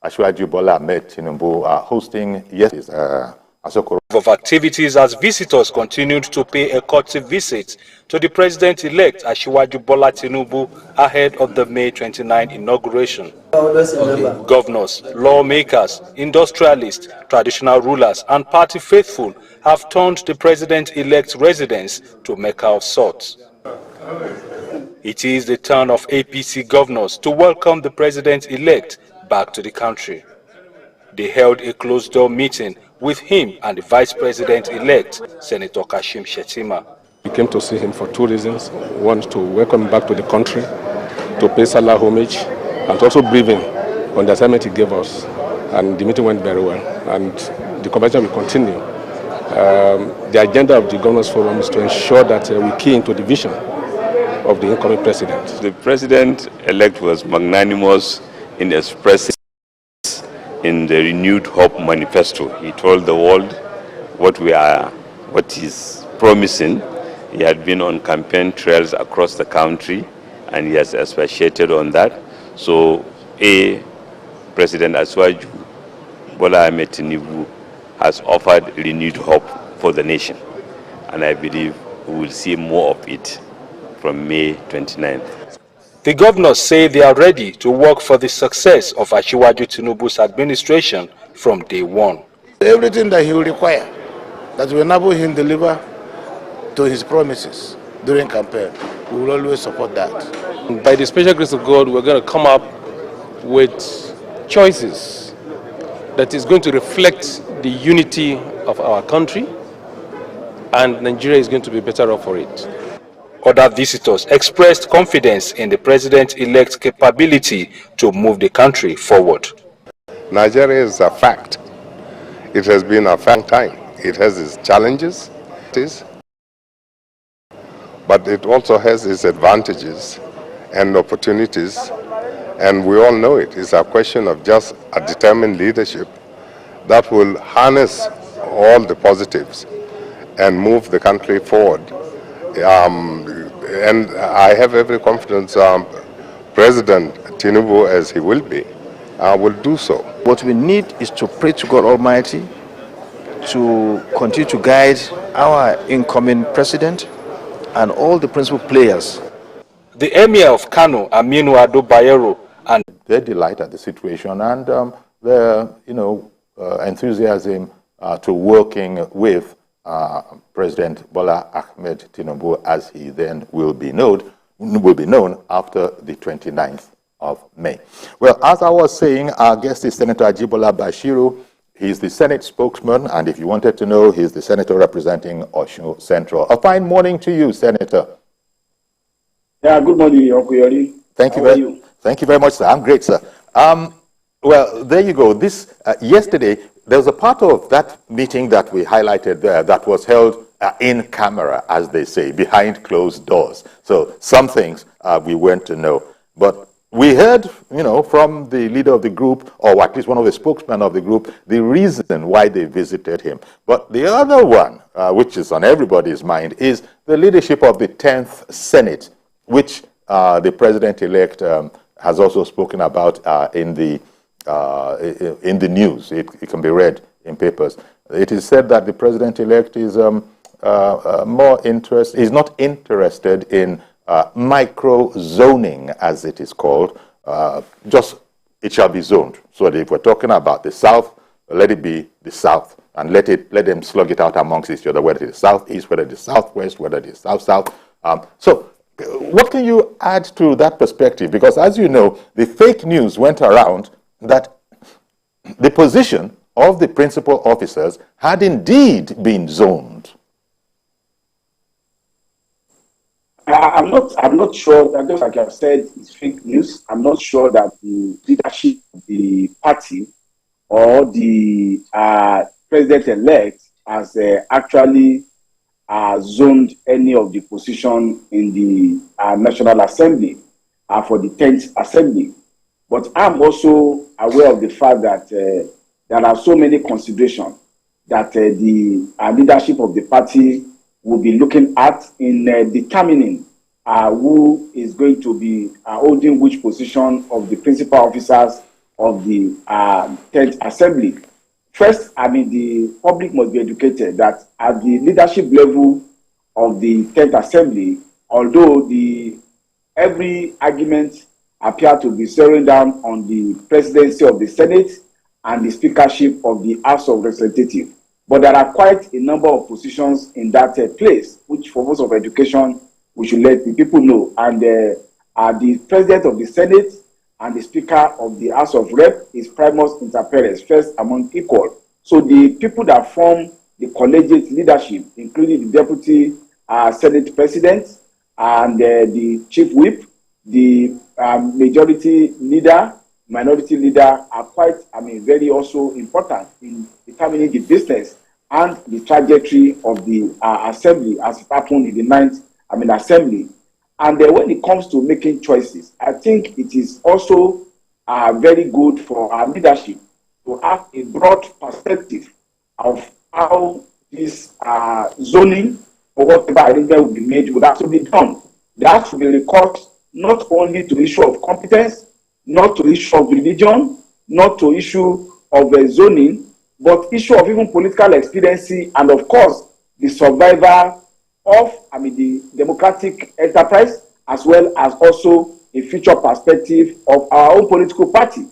Asiwaju Bola Ahmed Tinubu are hosting yesterday's of activities as visitors continued to pay a courtesy visit to the president-elect Asiwaju Bola Tinubu ahead of the May 29 inauguration. Governors, lawmakers, industrialists, traditional rulers, and party faithful have turned the president-elect's residence to Mecca of sorts. It is the turn of APC governors to welcome the president-elect back to the country. They held a closed-door meeting with him and the Vice President-elect, Senator Kashim Shettima. We came to see him for two reasons. One, to welcome him back to the country, to pay Salah homage, and to also brief him on the assignment he gave us. And the meeting went very well, and the convention will continue. The agenda of the Governors Forum is to ensure that we key into the vision of the incoming president. The president-elect was magnanimous in expressing in the Renewed Hope Manifesto. He told the world what he's promising. He had been on campaign trails across the country, and he has expatiated on that. So, President Asiwaju Bola Ahmed Tinubu has offered renewed hope for the nation, and I believe we will see more of it from May 29th. The governors say they are ready to work for the success of Asiwaju Tinubu's administration from day one. Everything that he will require that will enable him deliver to his promises during campaign, we will always support that. By the special grace of God, we're going to come up with choices that is going to reflect the unity of our country, and Nigeria is going to be better off for it. Other visitors expressed confidence in the president-elect's capability to move the country forward. Nigeria is a fact. It has been a long time. It has its challenges, but it also has its advantages and opportunities, and we all know it. It's a question of just a determined leadership that will harness all the positives and move the country forward. And I have every confidence President Tinubu, as he will be, will do so. What we need is to pray to God Almighty to continue to guide our incoming president and all the principal players. The Emir of Kano, Aminu Ado Bayero, and their delight at the situation and their enthusiasm to working with President Bola Ahmed Tinubu, as he then will be known after the 29th of May. Well, as I was saying, our guest is Senator Ajibola Bashiru. He's the Senate spokesman, and if you wanted to know, he's the senator representing Osun Central. A fine morning to you, Senator. Yeah, good morning, Uncle Yori. Thank you very much, sir. I'm great, sir. Well, there you go. This yesterday, there was a part of that meeting that we highlighted there that was held in camera, as they say, behind closed doors. So some things we went to know. But we heard, from the leader of the group, or at least one of the spokesmen of the group, the reason why they visited him. But the other one, which is on everybody's mind, is the leadership of the 10th Senate, which the president-elect has also spoken about in the news. It can be read in papers. It is said that the president-elect is is not interested in micro-zoning, as it is called. Just it shall be zoned. So that if we're talking about the South, let it be the South, and let them slug it out amongst each other, whether it is Southeast, whether it is Southwest, whether it is South-South. So what can you add to that perspective? Because as you know, the fake news went around that the position of the principal officers had indeed been zoned. I'm not sure that, just like I've said, it's fake news. I'm not sure that the leadership of the party or the president-elect has actually zoned any of the position in the National Assembly for the 10th Assembly. But I'm also aware of the fact that there are so many considerations that the leadership of the party will be looking at in determining who is going to be holding which position of the principal officers of the 10th Assembly. First, the public must be educated that at the leadership level of the 10th Assembly, although every argument appear to be zeroing down on the presidency of the Senate and the speakership of the House of Representatives, but there are quite a number of positions in that place, which for most of education, we should let the people know. And the president of the Senate and the speaker of the House of Rep is primus inter pares, first among equal. So the people that form the collegiate leadership, including the deputy Senate president and the chief whip, the majority leader, minority leader, are quite, very also important in determining the business and the trajectory of the assembly as it happened in the 9th assembly. And when it comes to making choices, I think it is also very good for our leadership to have a broad perspective of how this zoning or whatever arrangement will be made would have to be done. There has to be recourse not only to issue of competence, not to issue of religion, not to issue of zoning, but issue of even political expediency and, of course, the survival of the democratic enterprise, as well as also a future perspective of our own political party.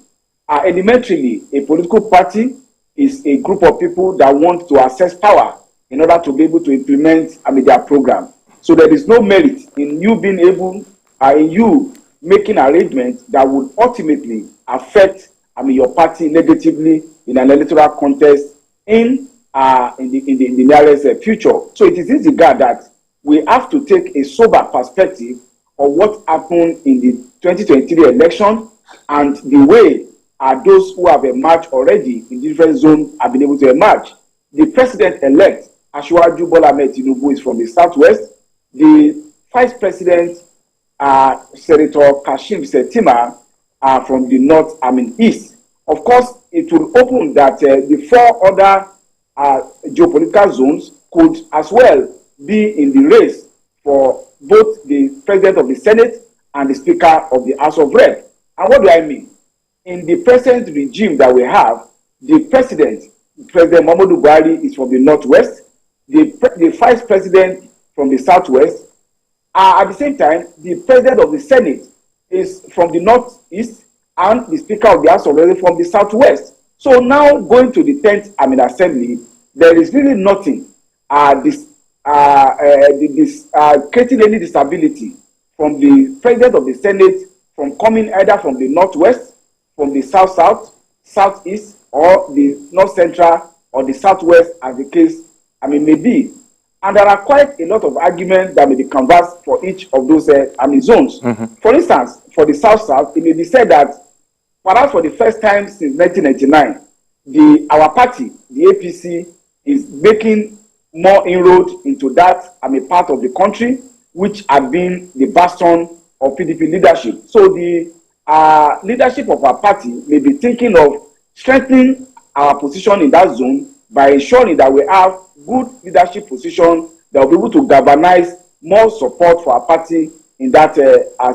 Elementarily, a political party is a group of people that want to access power in order to be able to implement their program. So there is no merit in you being able, in you making arrangements that would ultimately affect your party negatively in an electoral contest in the nearest future. So it is in this regard that we have to take a sober perspective of what happened in the 2023 election and the way those who have emerged already in different zones have been able to emerge. The president-elect, Asiwaju Bola Ahmed Tinubu, is from the Southwest. The vice president, Senator Kashim Shettima, from the East. Of course, it will open that the 4 other geopolitical zones could as well be in the race for both the president of the Senate and the speaker of the House of Rep. And what do I mean? In the present regime that we have, the President Muhammadu Buhari, is from the Northwest, the vice president from the Southwest. At the same time, the president of the Senate is from the Northeast, and the speaker of the House of Representatives from the Southwest. So now going to the 10th Assembly, there is really nothing creating any disability from the president of the Senate from coming either from the Northwest, from the South-South, Southeast, or the North-Central, or the Southwest, as the case may be. And there are quite a lot of arguments that may be canvassed for each of those zones. Mm-hmm. For instance, for the South-South, it may be said that perhaps for the first time since 1999, our party, the APC, is making more inroad into that part of the country, which had been the bastion of PDP leadership. So the leadership of our party may be thinking of strengthening our position in that zone by ensuring that we have good leadership position that will be able to galvanize more support for our party in that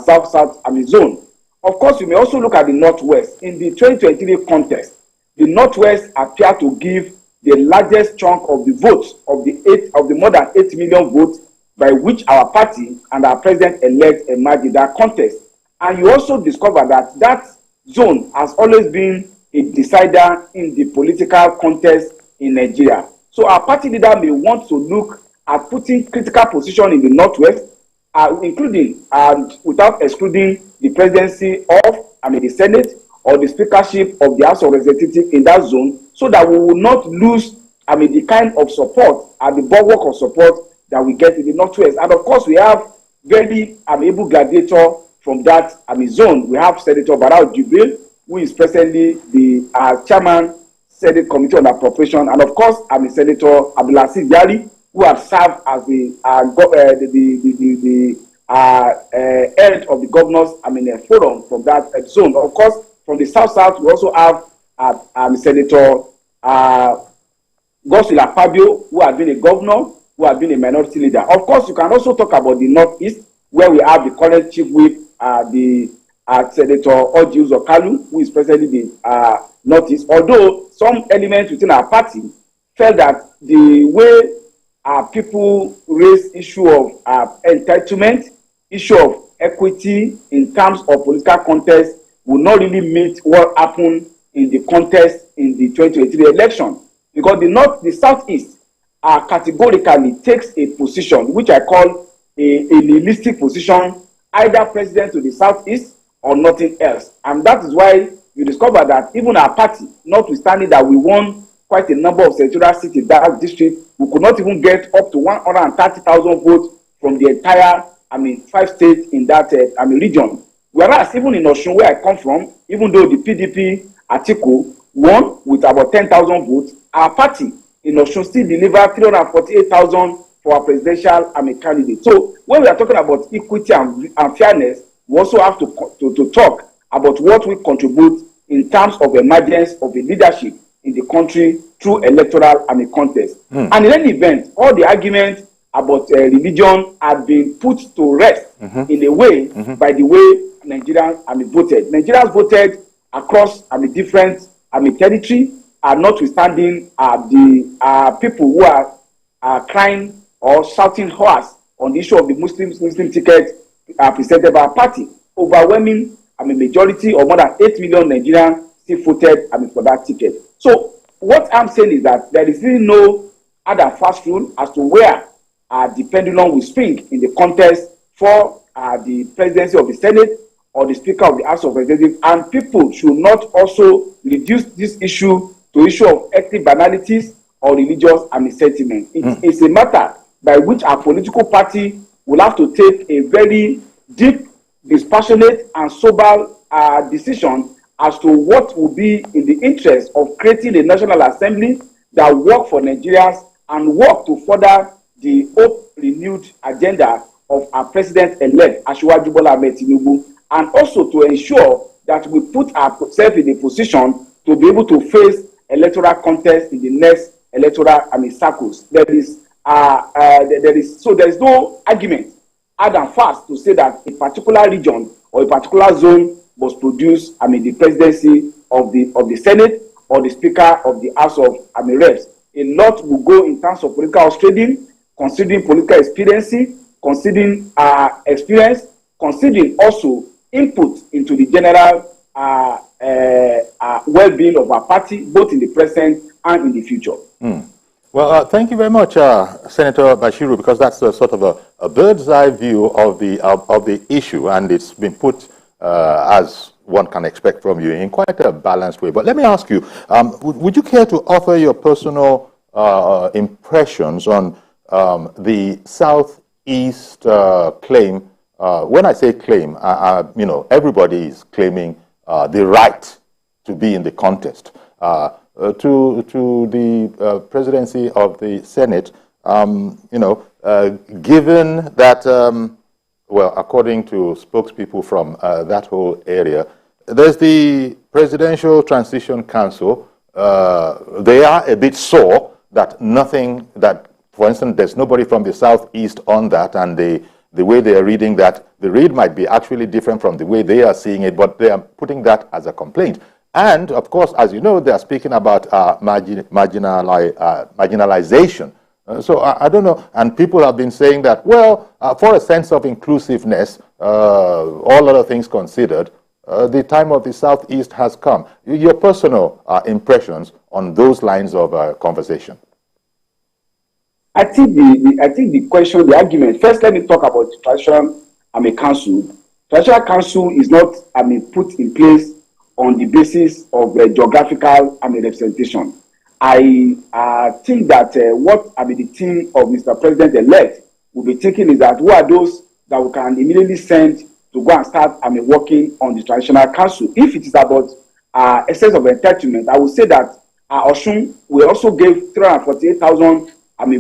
South-South zone. Of course, you may also look at the Northwest. In the 2023 contest, the Northwest appear to give the largest chunk of the votes of the more than 8 million votes by which our party and our president-elect emerged in that contest. And you also discover that that zone has always been a decider in the political contest in Nigeria. So our party leader may want to look at putting critical position in the Northwest, including without excluding the presidency of the Senate or the speakership of the House of Representatives in that zone, so that we will not lose the kind of support and the bulwark of support that we get in the Northwest. And of course, we have very able gladiator from that zone. We have Senator Barau Jibril, who is presently the chairman, Senate Committee on Appropriation, and of course, Senator Abdulaziz Yori, who has served as the head of the governors forum from that zone. Of course, from the South-South, we also have Senator Godswill Akpabio, who has been a governor, who has been a minority leader. Of course, you can also talk about the Northeast, where we have the current chief whip, the Senator Orji Uzor-Kalu, who is presently the Northeast, although some elements within our party felt that the way people raise issue of entitlement, issue of equity in terms of political contest will not really meet what happened in the contest in the 2023 election, because the Southeast categorically takes a position which I call a nihilistic position, either president to the Southeast or nothing else. And that is why you discover that even our party, notwithstanding that we won quite a number of senatorial seats in that district, we could not even get up to 130,000 votes from the entire 5 states in that region. Whereas even in Osun, where I come from, even though the PDP Atiku won with about 10,000 votes, our party in Osun still delivered 348,000 for our presidential candidate. So when we are talking about equity and fairness, we also have to talk about what we contribute in terms of emergence of a leadership in the country through electoral contest. And in any event, all the arguments about religion have been put to rest in a way by the way Nigerians voted. Nigerians voted across different territory, notwithstanding the people who are crying or shouting hoarse on the issue of the Muslim ticket presented by our party. Overwhelming majority of more than 8 million Nigerians still voted for that ticket. So what I'm saying is that there is really no other fast rule as to where the pendulum will swing in the contest for the presidency of the Senate or the Speaker of the House of Representatives, and people should not also reduce this issue to issue of ethnic banalities or religious sentiment. It is a matter by which our political party will have to take a very deep, dispassionate, and sober decision as to what will be in the interest of creating a National Assembly that work for Nigerians and work to further the hope-renewed agenda of our President-elect, Asiwaju Bola Ahmed Tinubu, and also to ensure that we put ourselves in a position to be able to face electoral contest in the next electoral circles. There is no argument hard and fast to say that a particular region or a particular zone must produce the presidency of the Senate or the Speaker of the House of Reps. A lot will go in terms of political trading, considering political experience, considering considering also input into the general well-being of our party, both in the present and in the future. Well, thank you very much, Senator Bashiru, because that's sort of a bird's eye view of the issue, and it's been put as one can expect from you in quite a balanced way. But let me ask you, would you care to offer your personal impressions on the Southeast claim? When I say claim, everybody is claiming the right to be in the contest. To the presidency of the Senate, given that, well, according to spokespeople from that whole area, there's the Presidential Transition Council. They are a bit sore that for instance, there's nobody from the Southeast on that, and the way they are reading that, the read might be actually different from the way they are seeing it, but they are putting that as a complaint. And, of course, as you know, they are speaking about marginalization. So I don't know. And people have been saying that, well, for a sense of inclusiveness, all other things considered, the time of the Southeast has come. Your personal impressions on those lines of conversation. I think the question, the argument. First, let me talk about the Transitional Council. Transitional Council is not put in place on the basis of geographical representation. I think that what the team of Mr. President-elect will be thinking is that who are those that we can immediately send to go and start working on the Transitional Council. If it is about excess of entitlement, I would say that Osun will also give 348,000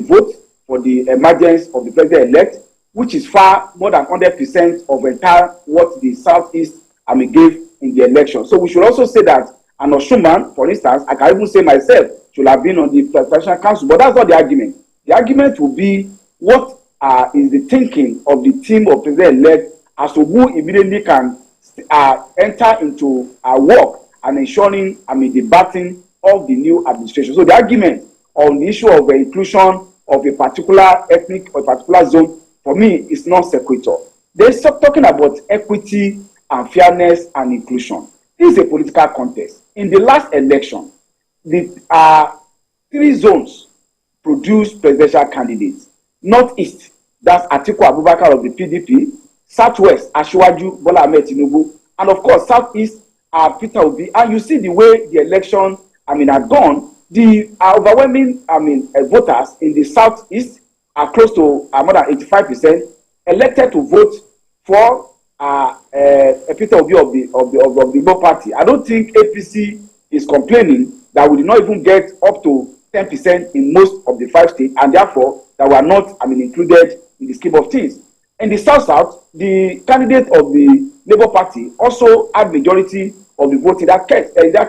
votes for the emergence of the President-elect, which is far more than 100% of entire what the Southeast gave in the election. So we should also say that an Osunman, for instance, I can even say myself, should have been on the Presidential Council, but that's not the argument. The argument will be what is the thinking of the team of President-elect as to who immediately can enter into work and ensuring, debating of the new administration. So the argument on the issue of the inclusion of a particular ethnic or a particular zone, for me, is non sequitur. They're talking about equity and fairness and inclusion. This is a political contest. In the last election, the 3 zones produced presidential candidates. Northeast, that's Atiku Abubakar of the PDP. Southwest, Asiwaju Bola Ahmed Tinubu. And of course, Southeast, Peter Obi. And you see the way the election, had gone. The overwhelming, voters in the Southeast are close to more than 85% elected to vote for Peter Obi of the Igbo party. I don't think APC is complaining that we did not even get up to 10% in most of the 5 states, and therefore that were not, included in the scheme of things. In the South, the candidate of the Labour Party also had majority of the vote in that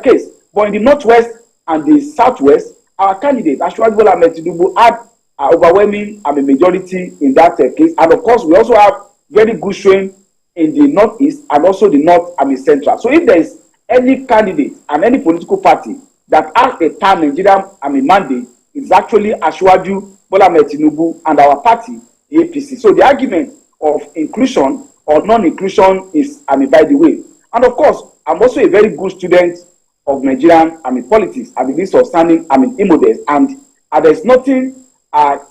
case. But in the Northwest and the Southwest, our candidate, Asiwaju Bola Ahmed Tinubu, had overwhelming majority in that case. And of course, we also have very good showing in the Northeast and also the North Central. So if there is any candidate and any political party that has a pan-Nigerian mandate, it's actually Asiwaju Bola Ahmed Tinubu and our party, the APC. So the argument of inclusion or non-inclusion is, by the way. And of course, I'm also a very good student of Nigerian, politics. I'm in this outstanding, immodest, and there's nothing that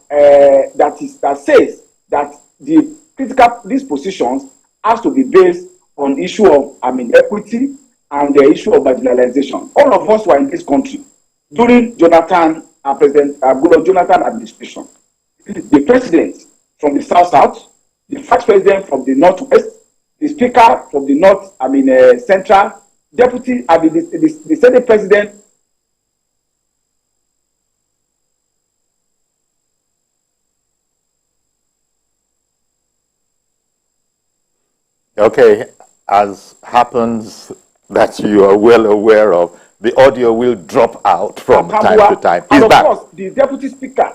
says that these positions has to be based on the issue of, equity and the issue of marginalization. All of us were in this country during President Goodluck Jonathan administration. The president from the South, the vice president from the Northwest, the speaker from the North, Central, deputy, the Senate president. Okay, as happens that you are well aware of, the audio will drop out from time to time. And of back. course, the deputy speaker,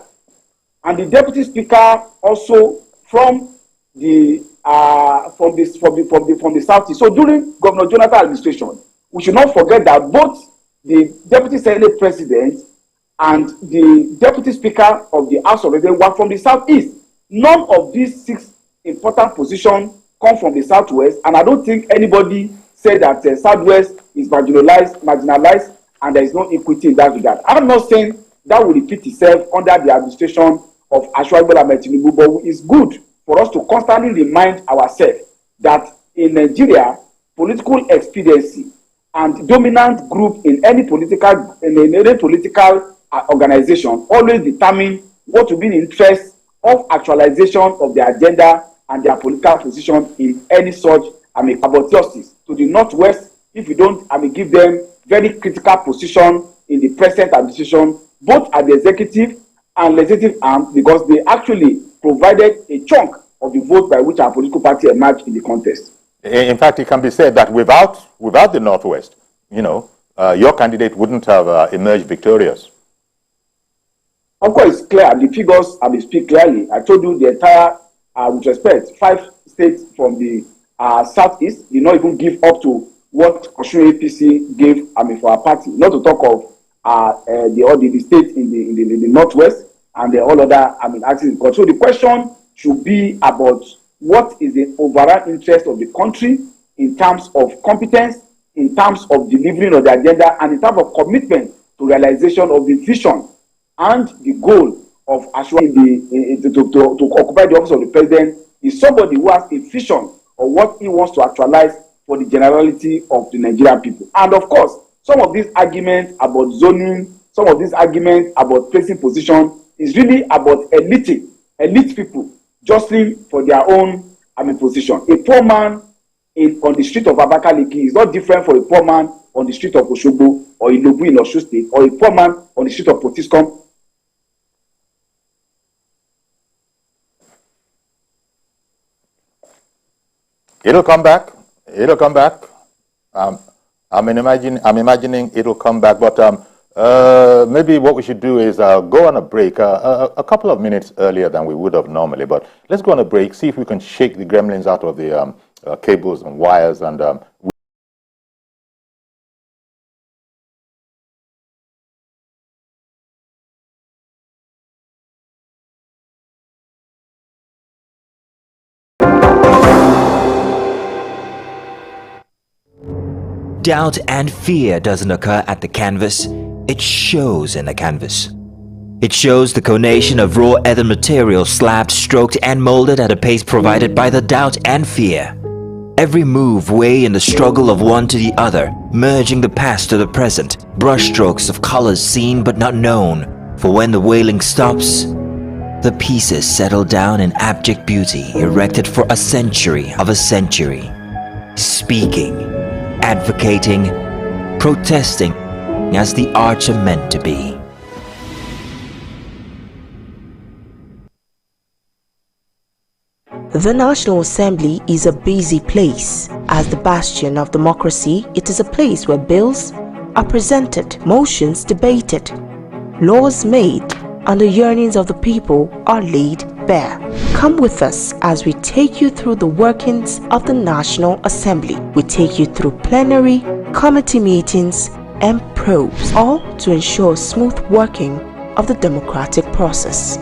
and the deputy speaker also from the Southeast. So during Governor Jonathan administration, we should not forget that both the deputy Senate president and the deputy speaker of the House of Representatives were from the Southeast. None of these 6 important positions come from the Southwest, and I don't think anybody said that Southwest is marginalized, and there is no equity in that regard. I'm not saying that will repeat itself under the administration of Asiwaju Bola Ahmed Tinubu, but it's good for us to constantly remind ourselves that in Nigeria, political expediency and dominant group in any political organization always determine what will be the interest of actualization of the agenda and their political position in any such about justice. To the Northwest, if you don't give them very critical position in the present administration, both at the executive and legislative arm, because they actually provided a chunk of the vote by which our political party emerged in the contest. In fact, it can be said that without the Northwest, your candidate wouldn't have emerged victorious. Of course, it's clear. The figures speak clearly. I told you the entire, with respect, 5 states from the Southeast did not even give up to what Osun APC gave for our party. Not to talk of the states in the Northwest and all other axes. So the question should be about what is the overall interest of the country in terms of competence, in terms of delivering of the agenda, and in terms of commitment to realization of the vision and the goal of actually to occupy the office of the president is somebody who has a vision of what he wants to actualize for the generality of the Nigerian people. And of course, some of these arguments about zoning, some of these arguments about placing position is really about elite people jostling for their own position. A poor man on the street of Abakaliki is not different from a poor man on the street of Osogbo or Ilobu in Osun State, or a poor man on the street of Potiskum. It'll come back. It'll come back. I'm imagining it'll come back. But maybe what we should do is go on a break a couple of minutes earlier than we would have normally. But let's go on a break, see if we can shake the gremlins out of cables and wires, and Doubt and fear doesn't occur at the canvas, it shows in the canvas. It shows the conation of raw earthen material slabbed, stroked and molded at a pace provided by the doubt and fear. Every move way in the struggle of one to the other, merging the past to the present, brushstrokes of colors seen but not known. For when the wailing stops, the pieces settle down in abject beauty erected for a century of a century. Speaking, advocating, protesting as the arts are meant to be. The National Assembly is a busy place. As the bastion of democracy, it is a place where bills are presented, motions debated, laws made, and the yearnings of the people are laid bare. Come with us as we take you through the workings of the National Assembly. We take you through plenary, committee meetings, and probes, all to ensure smooth working of the democratic process.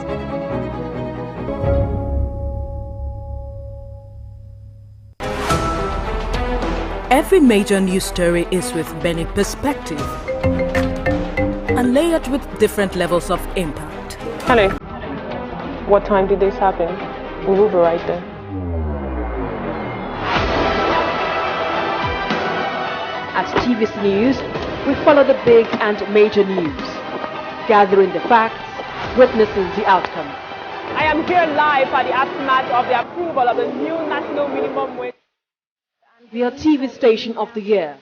Every major news story is with many perspectives and layered with different levels of impact. Hello. What time did this happen? We'll be right there. At TVC News, we follow the big and major news, gathering the facts, witnessing the outcome. I am here live at the aftermath of the approval of the new national minimum wage. We are TV Station of the Year,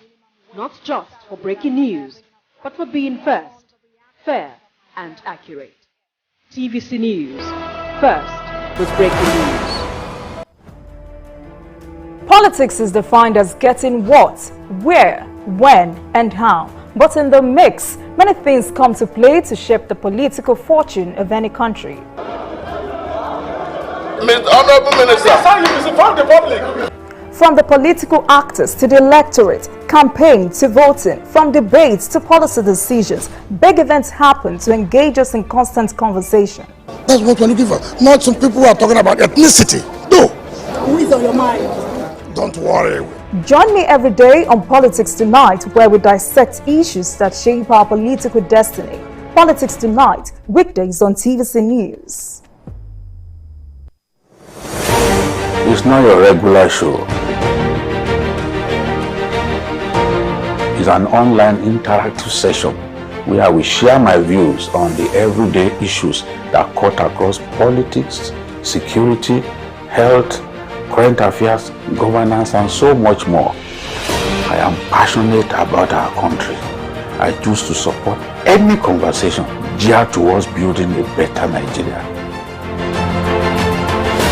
not just for breaking news, but for being first, fair and accurate. TVC News, first with breaking news. Politics is defined as getting what, where, when, and how. But in the mix, many things come to play to shape the political fortune of any country. Honorable Minister, how you misinform the public? From the political actors to the electorate, campaign to voting, from debates to policy decisions, big events happen to engage us in constant conversation. That's what we're looking for. Not some people who are talking about ethnicity. No. Who is on your mind? Don't worry. Join me every day on Politics Tonight, where we dissect issues that shape our political destiny. Politics Tonight, weekdays on TVC News. It's not your regular show. It's an online interactive session where we share my views on the everyday issues that cut across politics, security, health, current affairs, governance, and so much more. I am passionate about our country. I choose to support any conversation geared towards building a better Nigeria.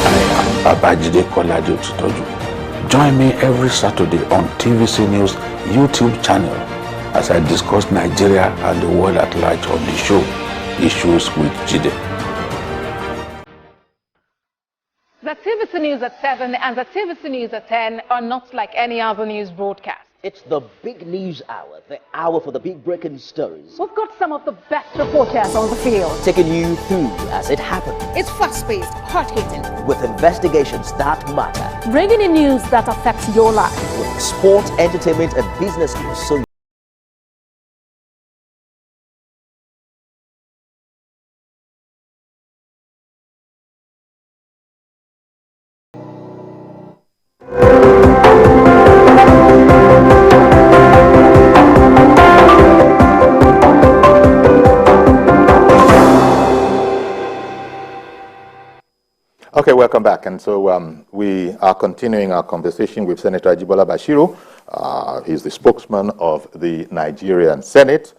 I am Babajide Kolade Otitoju. Join me every Saturday on TVC News YouTube channel as I discuss Nigeria and the world at large on the show, Issues with Jide. The TVC News at 7 and the TVC News at 10 are not like any other news broadcast. It's the big news hour, the hour for the big breaking stories. We've got some of the best reporters on the field, taking you through as it happens. It's fast-paced, hard-hitting, with investigations that matter, bringing in news that affects your life, with sport, entertainment and business news, so Okay, welcome back. And so we are continuing our conversation with Senator Ajibola Bashiru. He's the spokesman of the Nigerian Senate.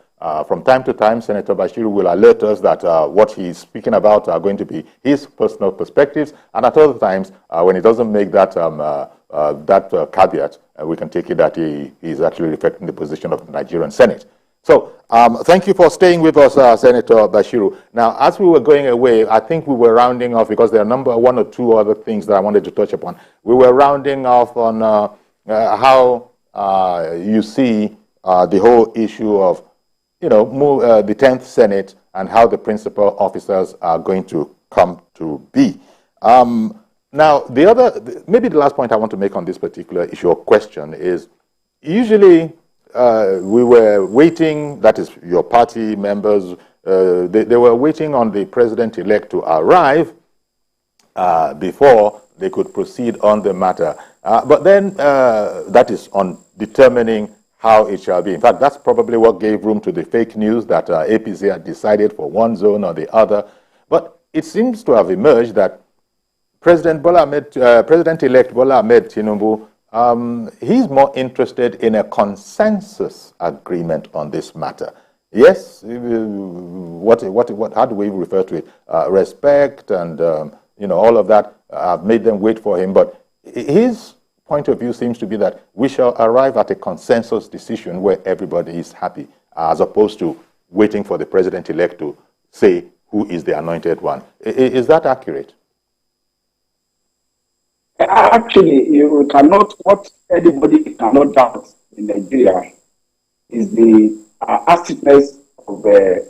From time to time, Senator Bashiru will alert us that what he's speaking about are going to be his personal perspectives. And at other times, when he doesn't make that, caveat, we can take it that he is actually reflecting the position of the Nigerian Senate. So thank you for staying with us, Senator Bashiru. Now, as we were going away, I think we were rounding off, because there are one or two other things that I wanted to touch upon. We were rounding off on how you see the whole issue of, the 10th Senate and how the principal officers are going to come to be. Now, maybe the last point I want to make on this particular issue or question is, usually we were waiting, that is your party members, they were waiting on the president-elect to arrive before they could proceed on the matter. But then that is on determining how it shall be. In fact, that's probably what gave room to the fake news that APC had decided for one zone or the other. But it seems to have emerged that President-elect Bola Ahmed Tinubu, he's more interested in a consensus agreement on this matter. Yes, how do we refer to it? Respect and all of that have made them wait for him. But his point of view seems to be that we shall arrive at a consensus decision where everybody is happy, as opposed to waiting for the president-elect to say who is the anointed one. Is that accurate? Actually, what anybody cannot doubt in Nigeria is the astuteness of the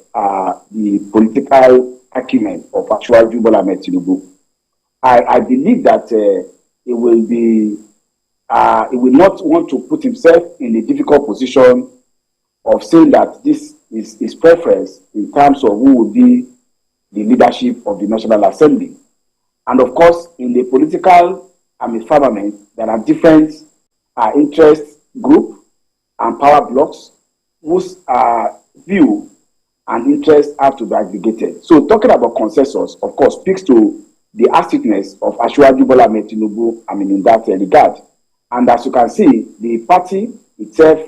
political acumen of Asiwaju Bola Ahmed Tinubu. I believe that he will not want to put himself in a difficult position of saying that this is his preference in terms of who will be the leadership of the National Assembly. And of course, in the political firmament, there are different interest groups and power blocks whose view and interests have to be aggregated. So talking about consensus, of course, speaks to the astuteness of Asiwaju Bola Ahmed Tinubu, in that regard. And as you can see, the party itself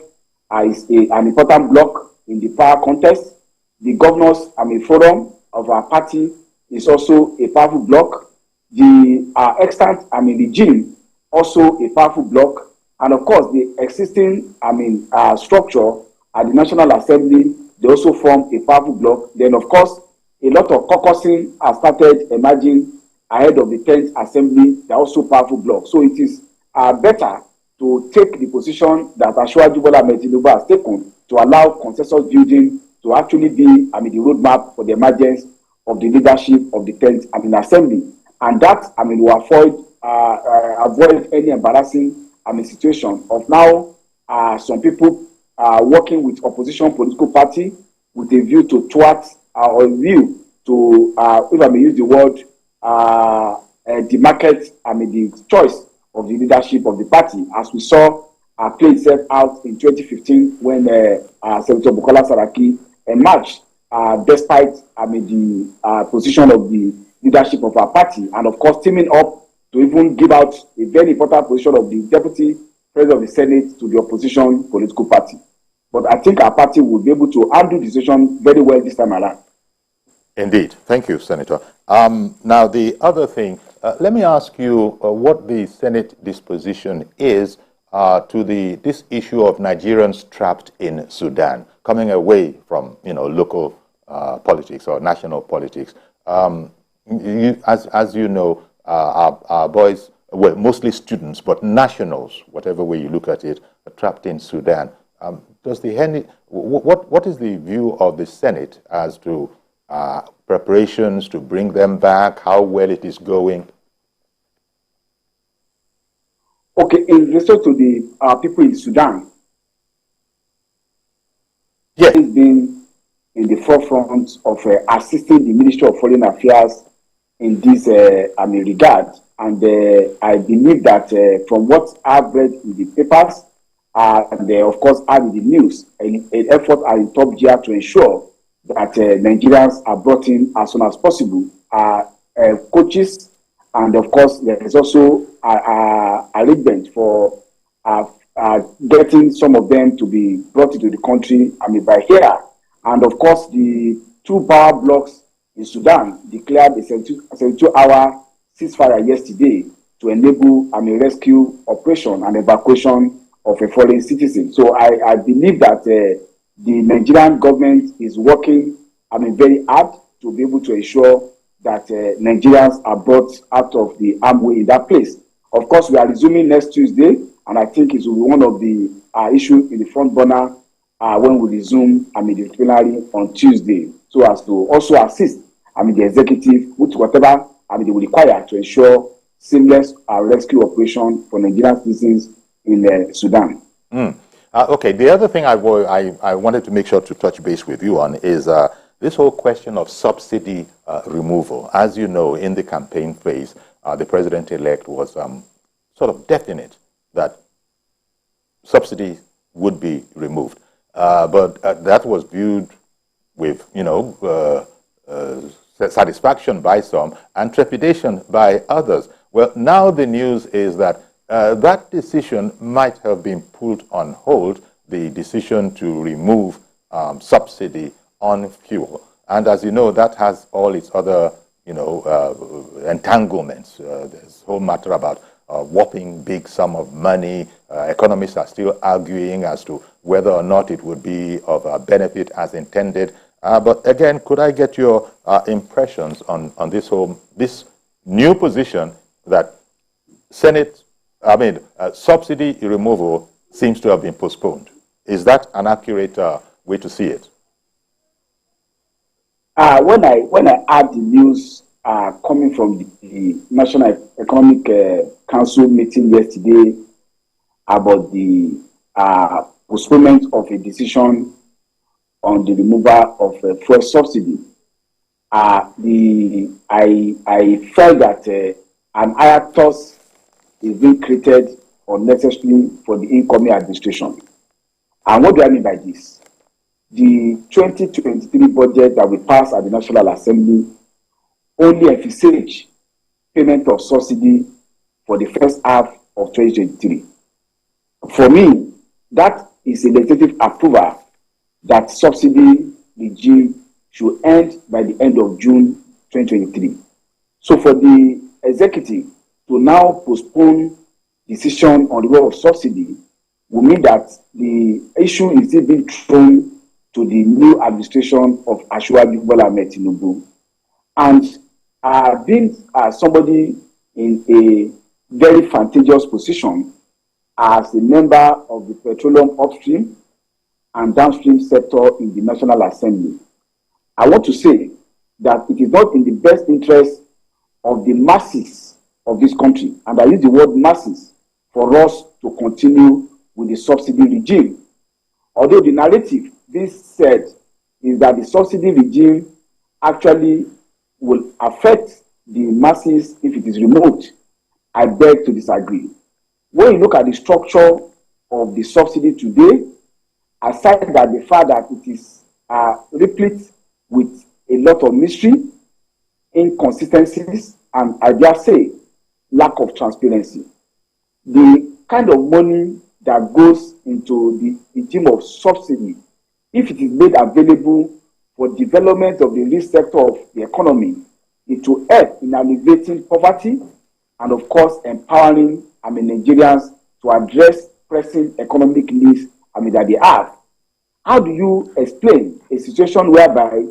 is an important block in the power contest. The governors forum of our party is also a powerful block. The extant regime, also a powerful block. And of course, the existing structure at the National Assembly, they also form a powerful block. Then, of course, a lot of caucusing has started emerging ahead of the 10th Assembly. They're also powerful blocks. So it is better to take the position that Asiwaju Bola Ahmed Tinubu has taken to allow consensus building to actually be the roadmap for the emergence of the leadership of the 10th Assembly. And that will avoid any embarrassing situation of now some people working with opposition political party with a view to thwart or a view to, if I may use the word, demarket the choice of the leadership of the party, as we saw play itself out in 2015 when Senator Bukola Saraki emerged despite the position of the leadership of our party, and of course teaming up to even give out a very important position of the deputy president of the Senate to the opposition political party. But I think our party will be able to handle the decision very well this time around. Indeed. Thank you, Senator. Now, the other thing, let me ask you what the Senate disposition is to this issue of Nigerians trapped in Sudan, coming away from local politics or national politics. As you know, our boys, well, mostly students, but nationals, whatever way you look at it, are trapped in Sudan. What is the view of the Senate as to preparations to bring them back, how well it is going? Okay, in respect to the people in Sudan, yes, it's been in the forefront of assisting the Ministry of Foreign Affairs in this regard. And I believe that from what I've read in the papers, and of course out in the news, an effort are in top gear to ensure that Nigerians are brought in as soon as possible. Coaches, and of course there is also arrangement for getting some of them to be brought into the country by here. And of course the two power blocks in Sudan declared a 72-hour ceasefire yesterday to enable a rescue operation and evacuation of a foreign citizen. So I believe that the Nigerian government is working, very hard to be able to ensure that Nigerians are brought out of the armed way in that place. Of course, we are resuming next Tuesday, and I think it will be one of the issues in the front burner when we resume the plenary on Tuesday, so as to also assist the executive with whatever they will require to ensure seamless rescue operation for Nigerian citizens in Sudan. Okay, the other thing I wanted to make sure to touch base with you on is this whole question of subsidy removal. As you know, in the campaign phase, the president-elect was sort of definite that subsidy would be removed. But that was viewed with, satisfaction by some and trepidation by others. Well, now the news is that that decision might have been put on hold, the decision to remove subsidy on fuel. And as you know, that has all its other, entanglements. There's a whole matter about whopping big sum of money. Economists are still arguing as to whether or not it would be of benefit as intended. But again, could I get your impressions on this new position that subsidy removal seems to have been postponed? Is that an accurate way to see it? When I heard the news coming from the National Economic Council meeting yesterday about the postponement of a decision on the removal of fuel subsidy, I felt that an hiatus is being created unnecessarily for the incoming administration. And what do I mean by this? The 2023 budget that we passed at the National Assembly only envisaged payment of subsidy for the first half of 2023. For me, that is a legislative approval that subsidy regime should end by the end of June 2023. So for the executive to now postpone decision on the role of subsidy will mean that the issue is still being thrown to the new administration of Asiwaju Bola Ahmed Tinubu. And being somebody in a very advantageous position as a member of the petroleum upstream and downstream sector in the National Assembly, I want to say that it is not in the best interest of the masses of this country, and I use the word masses, for us to continue with the subsidy regime. Although the narrative being said is that the subsidy regime actually will affect the masses if it is removed, I beg to disagree. When you look at the structure of the subsidy today, aside that the fact that it is replete with a lot of mystery, inconsistencies, and I dare say, lack of transparency, the kind of money that goes into the regime of subsidy, if it is made available for development of the real sector of the economy, it will help in alleviating poverty and, of course, empowering Nigerians to address pressing economic needs that they have. How do you explain a situation whereby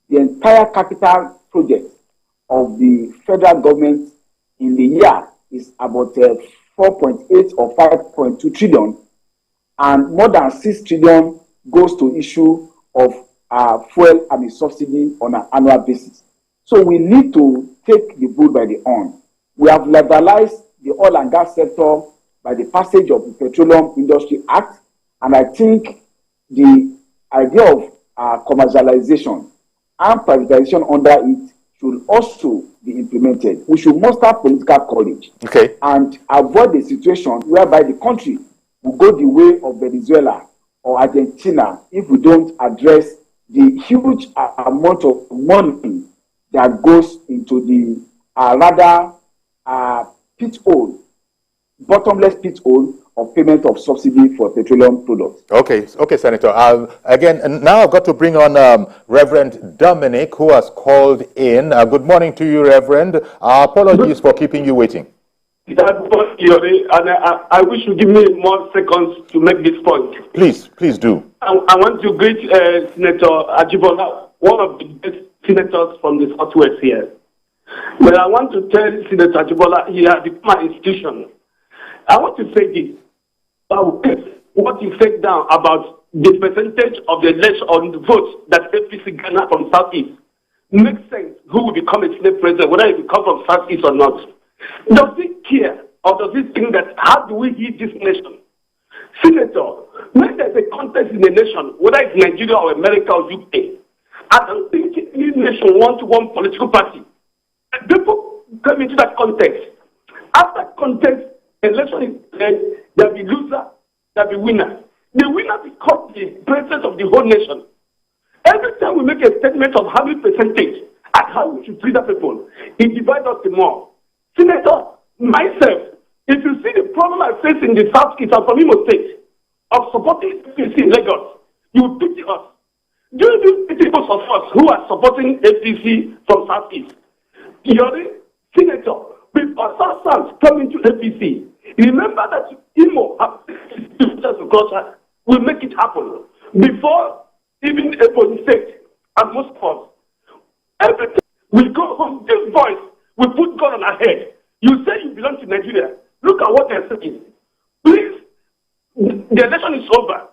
the entire capital project of the federal government in the year is about 4.8 or 5.2 trillion, and more than 6 trillion goes to issue of fuel subsidy on an annual basis? So we need to take the bull by the horn. We have liberalized the oil and gas sector by the passage of the Petroleum Industry Act, and I think the idea of commercialization and privatization under it should also be implemented. We should muster political courage and avoid a situation whereby the country will go the way of Venezuela or Argentina if we don't address the huge amount of money that goes into the pit hole, bottomless pit hole of payment of subsidy for petroleum products. Okay, Senator. Again, now I've got to bring on Reverend Dominic, who has called in. Good morning to you, Reverend. Apologies for keeping you waiting. Yori, and I wish you give me more seconds to make this point. Please do. I want to greet Senator Ajibola, one of the best senators from the Southwest here. But I want to tell Senator Ajibola he has become an institution. I want to say this. What you said down about the percentage of the election on the votes that APC garner from Southeast makes sense who will become a Senate president, whether it will come from Southeast or not. Does he care or does he think that how do we heat this nation? Senator, when there's a contest in a nation, whether it's Nigeria or America or UK, I don't think any nation wants one political party. People come into that context. After contest, election is played, there'll be loser, there'll be winner. The winner becomes the president of the whole nation. Every time we make a statement of how many percentage and how we should treat the people, it divides us the more. Senator, myself, if you see the problem I face in the Southeast and from Imo State of supporting APC in Lagos, you will pity us. Do you pity those of us who are supporting APC from Southeast? Yori, Senator, with our sons coming to APC, remember that Imo will make it happen before even Ebony State and most of us. Everything we go home, this voice, we put God on our head. You say you belong to Nigeria. Look at what they're saying. Please, the election is over.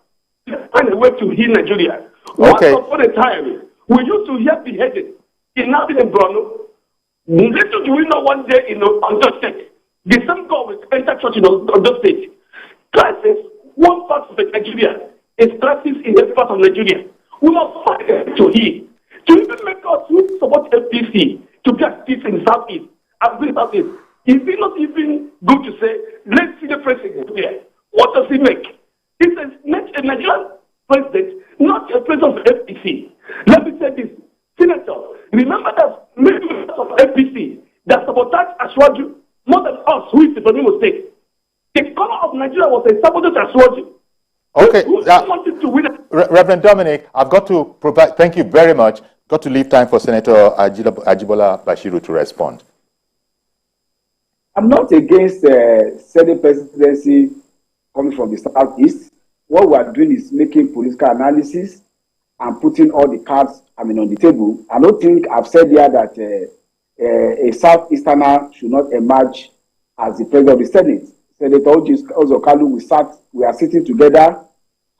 Find a way to heal Nigeria. Okay. Once upon a time, we used to hear beheading in Nabi and Bruno. Little do we know one day in Ondo State, the same God will enter church in Ondo State. Crisis, one part of Nigeria is crisis in every part of Nigeria. We must find to heal. To even make us who support FPC to get peace in the Southeast and bring Southeast. Is it not even good to say, let's see the president here? What does he make? He's a Nigerian president, not a president of FPC. Let me say this. Senator, remember that members of FPC that sabotage Ashwaju more than us, who is the Imo State. The color of Nigeria was a sabotage Ashwaju. Okay. Who wanted to win? Reverend Dominic, I've got to provide, thank you very much. Got to leave time for Senator Ajibola Bashiru to respond. I'm not against Senate presidency coming from the Southeast. What we are doing is making political analysis and putting all the cards, on the table. I don't think I've said here that a Southeasterner should not emerge as the president of the Senate. Senator Ozokalu, we are sitting together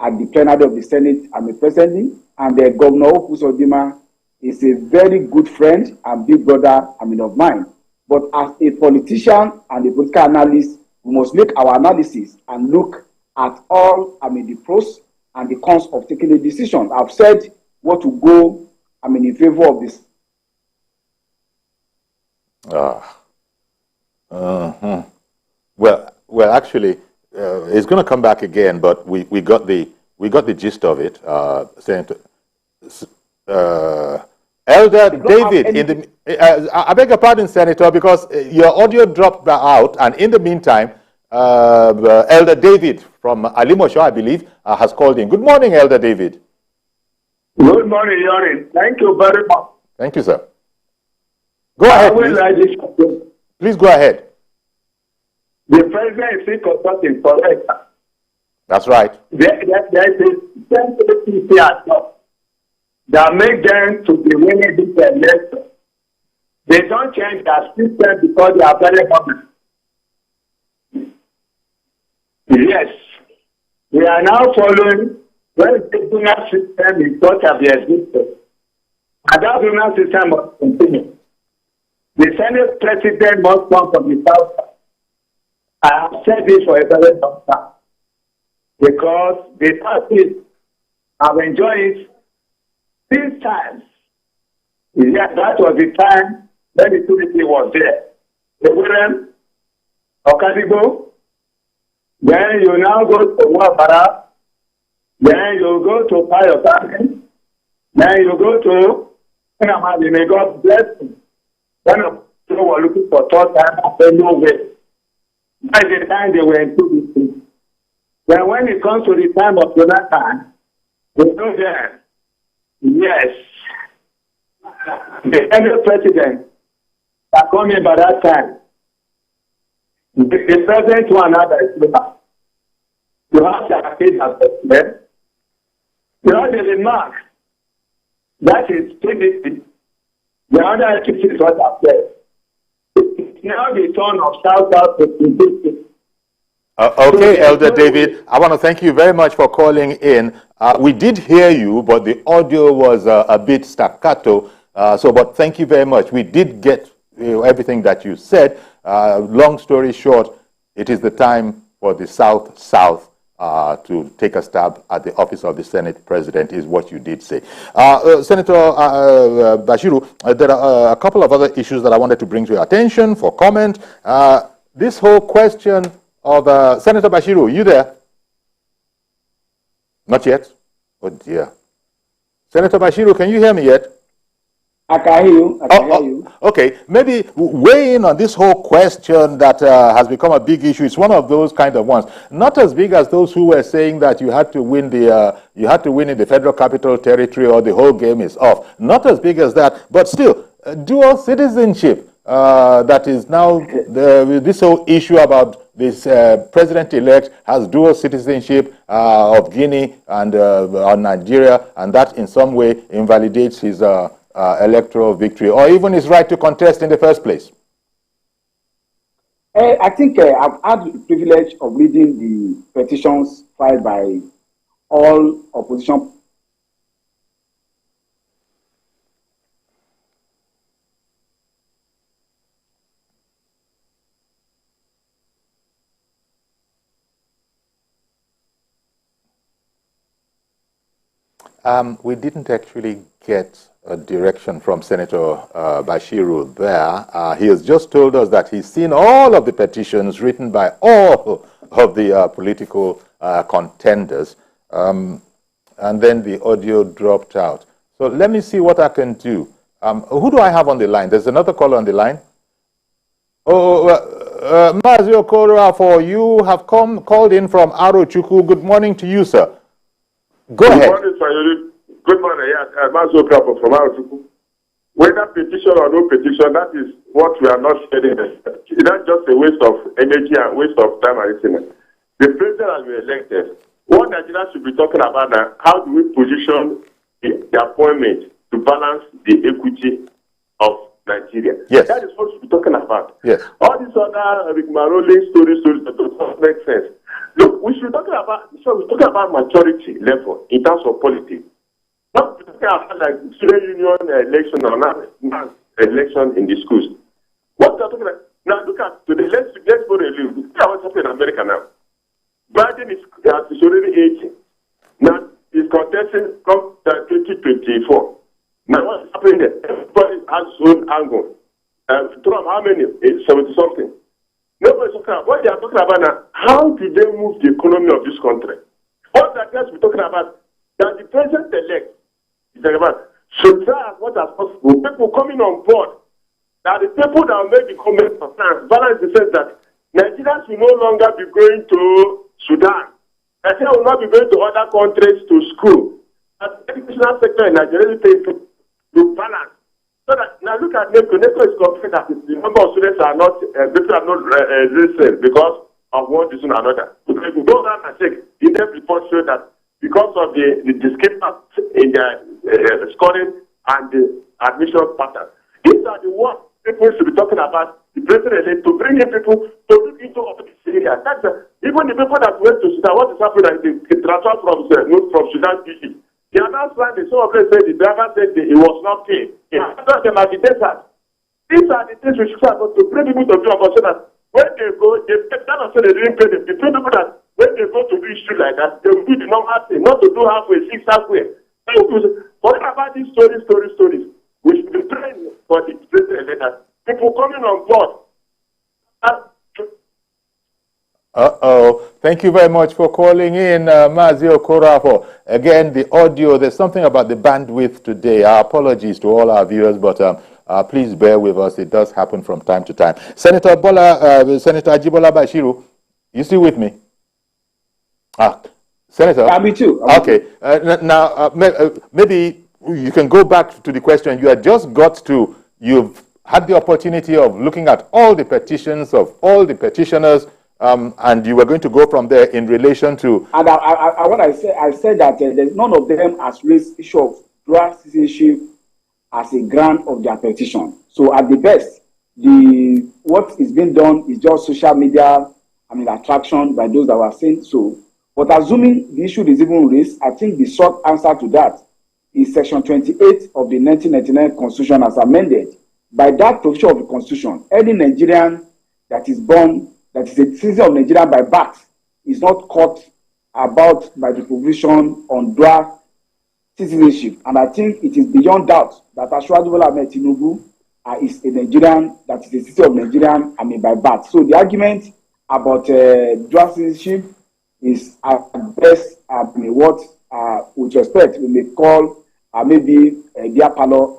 at the plenary of the Senate presently, and Governor Okusodima is a very good friend and big brother of mine. But as a politician and a political analyst, we must make our analysis and look at all the pros and the cons of taking a decision. I've said what to go in favor of this. Well, actually, it's going to come back again, but we got the gist of it. Senator, Elder David, I beg your pardon, Senator, because your audio dropped out, and in the meantime, Elder David from Alimosho, I believe, has called in. Good morning, Elder David. Good morning, Yori. Thank you very much. Thank you, sir. Go ahead, please. Please go ahead. The president is still consulting for it. That's right. There is a sensitivity that make them to be winning this election. They don't change their system because they are very public. Yes. We are now following when the donor system is thought to be existed. And that donor system must continue. The Senate president must come from the South. I have said this for a very long time. Because the parties have enjoyed it these times. Yeah, that was the time when the security was there. The William, Okadibo, then you now go to Wabara, then you go to Payotaki, then you go to Pinamadi, may God bless you. One of them were looking for third time, I said no way. By the time they were into this thing. Then when it comes to the time of Jonathan, we know that, yes, the Senate president that coming by that time, The present one now that is you have to case assessment. You have the remark that is PDP. The other entity is what I've said. It's now the turn of South to Okay, Elder David, I want to thank you very much for calling in. We did hear you, but the audio was a bit staccato. But thank you very much. We did get everything that you said. Long story short, it is the time for the South to take a stab at the office of the Senate President, is what you did say. Senator Bashiru, there are a couple of other issues that I wanted to bring to your attention for comment. This whole question of Senator Bashiru, you there? Not yet? Oh dear. Senator Bashiru, can you hear me yet? I can hear you. I can hear you. Okay, maybe weigh in on this whole question that has become a big issue. It's one of those kind of ones, not as big as those who were saying that you had to win in the Federal Capital Territory or the whole game is off. Not as big as that, but still, dual citizenship. That is now this whole issue about this president-elect has dual citizenship of Guinea and on Nigeria, and that in some way invalidates his electoral victory, or even his right to contest in the first place? I think I've had the privilege of reading the petitions filed by all opposition. We didn't actually get a direction from Senator Bashiru there. He has just told us that he's seen all of the petitions written by all of the political contenders, and then the audio dropped out. So let me see what I can do. Who do I have on the line? There's another caller on the line. Mazio Korafo, you have called in from Arochukwu. Good morning to you, sir. Go ahead. Good morning, sir. Good morning. Yes, Mazio Korafo from Arochukwu. Whether petition or no petition, that is what we are not sharing. That's just a waste of energy and waste of time and everything. The president has been elected. What Nigeria should be talking about now, how do we position the appointment to balance the equity of Nigeria? Yes. That is what we should be talking about. Yes. All these other rigmarole stories that don't make sense. Look, we should be talking about maturity level in terms of politics. Not talking about like student union election or not election in the schools. What we are talking about now? Look at today. Let's go to look at what's happening in America now. Biden is already 80. Now he's contesting come 2024. Now what's happening there? Everybody has his own angle. Trump, how many? 70 something. Nobody's talking about what they are talking about now. How do they move the economy of this country? What that guys we're talking about that the president-elect is talking about should try as much as possible. People coming on board. That the people that will make the comment of balance the sense that Nigerians will no longer be going to Sudan. Nigeria will not be going to other countries to school. That the educational sector in Nigeria to balance. So that now look at NECO. NECO is confident that the number of students are not listening because of one reason or another. Because if you go down and check, the depth report show that because of the discrepancy in the scoring and the admission pattern, these are the ones people should be talking about. The president to bring in people to look into this area. That's even the people that went to Sudan. What is happening? They transfer from Sudan to Egypt. They are now standing. Some of them said the driver said it was not paid. Them at the desert. These are the things we should have to bring people to do about so that when they go, they not say they didn't pay them. They pay people that when they go to do issue like that, they will do the normal thing, not to do halfway, six halfway. Forget about these stories. We should be praying for the president that people coming on board. Thank you very much for calling in, Mazio Korafo. Again, the audio, there's something about the bandwidth today. Our apologies to all our viewers, but please bear with us. It does happen from time to time. Senator Ajibola Bashiru, you still with me? Senator? Yeah, me too. Okay. Now, maybe you can go back to the question. You had just got to, you've had the opportunity of looking at all the petitions of all the petitioners, and you were going to go from there in relation to... And what I said that there's none of them has raised issue of dual citizenship as a ground of their petition. So at the best, what is being done is just social media, attraction by those that were saying so. But assuming the issue is even raised, I think the short answer to that is Section 28 of the 1999 Constitution as amended. By that provision of the Constitution, any Nigerian that is born, that is a citizen of Nigeria by birth, is not caught about by the provision on dual citizenship. And I think it is beyond doubt that Asiwaju Bola Ahmed Tinubu is a Nigerian, that is a citizen of Nigeria, by birth. So the argument about dual citizenship is at best what, with respect, we may call maybe a dear parlor,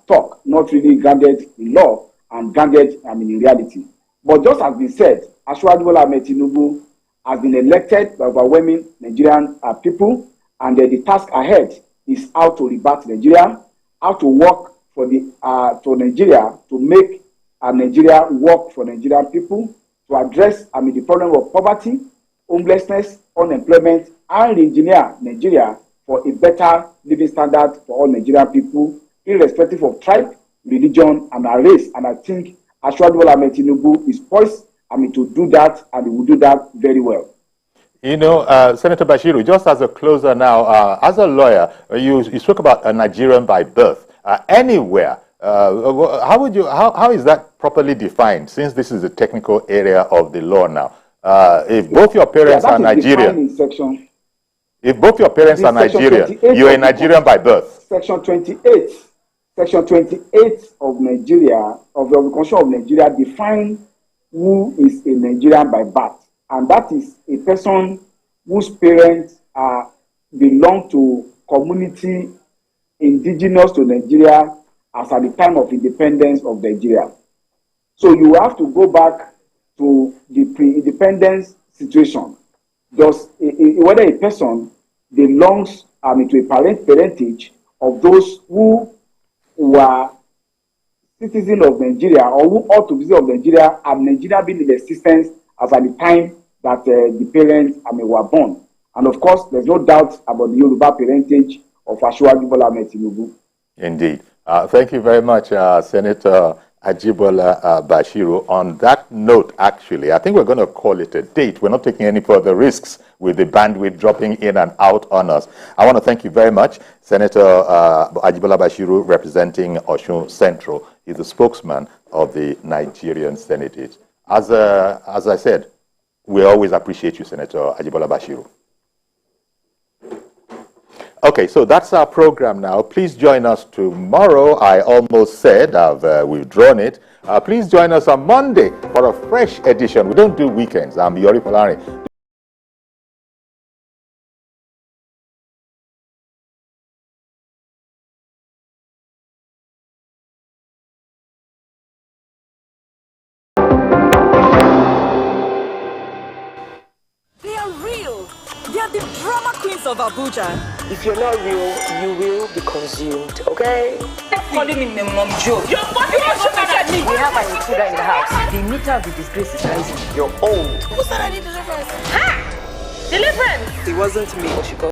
talk, not really grounded in law and grounded in reality. But just as been said, Asiwaju Bola Ahmed Tinubu has been elected by overwhelming Nigerian people, and the task ahead is how to rebut Nigeria, how to work for to Nigeria, to make Nigeria work for Nigerian people, to address the problem of poverty, homelessness, unemployment, and re-engineer Nigeria for a better living standard for all Nigerian people, irrespective of tribe, religion, and race. And I think Asiwaju Bola Ahmed Tinubu is poised to do that, and he will do that very well. You know, Senator Bashiru, just as a closer now, as a lawyer, you spoke about a Nigerian by birth. Anywhere, how is that properly defined, since this is a technical area of the law now? If both your parents are Nigerian, if both your parents are Nigerian, you're a Nigerian by birth. Section 28 of Nigeria, of the Constitution of Nigeria, defines who is a Nigerian by birth. And that is a person whose parents belong to community indigenous to Nigeria as at the time of independence of Nigeria. So you have to go back to the pre-independence situation. Does whether a person belongs to a parentage of those who were citizens of Nigeria or who ought to be citizens of Nigeria, and Nigeria being in existence as at the time that the parents were born. And of course, there's no doubt about the Yoruba parentage of Asiwaju Bola Ahmed Tinubu. Indeed. Thank you very much, Senator Ajibola Bashiru. On that note, actually, I think we're going to call it a date. We're not taking any further risks with the bandwidth dropping in and out on us. I want to thank you very much, Senator Ajibola Bashiru, representing Osun Central. He's the spokesman of the Nigerian Senate. As I said, we always appreciate you, Senator Ajibola Bashiru. Okay, so that's our program now. Please join us tomorrow. I almost said I've withdrawn it. Please join us on Monday for a fresh edition. We don't do weekends. I'm Yori Folarin. They are real. They are the drama queens of Abuja. If you're not real, you will be consumed, okay? Stop calling me my mom joke. You're fucking at me. We have an intruder in the house. The meter of the disgrace is rising. You're old. Who said I need deliverance? Ha! Deliverance! It wasn't me. She got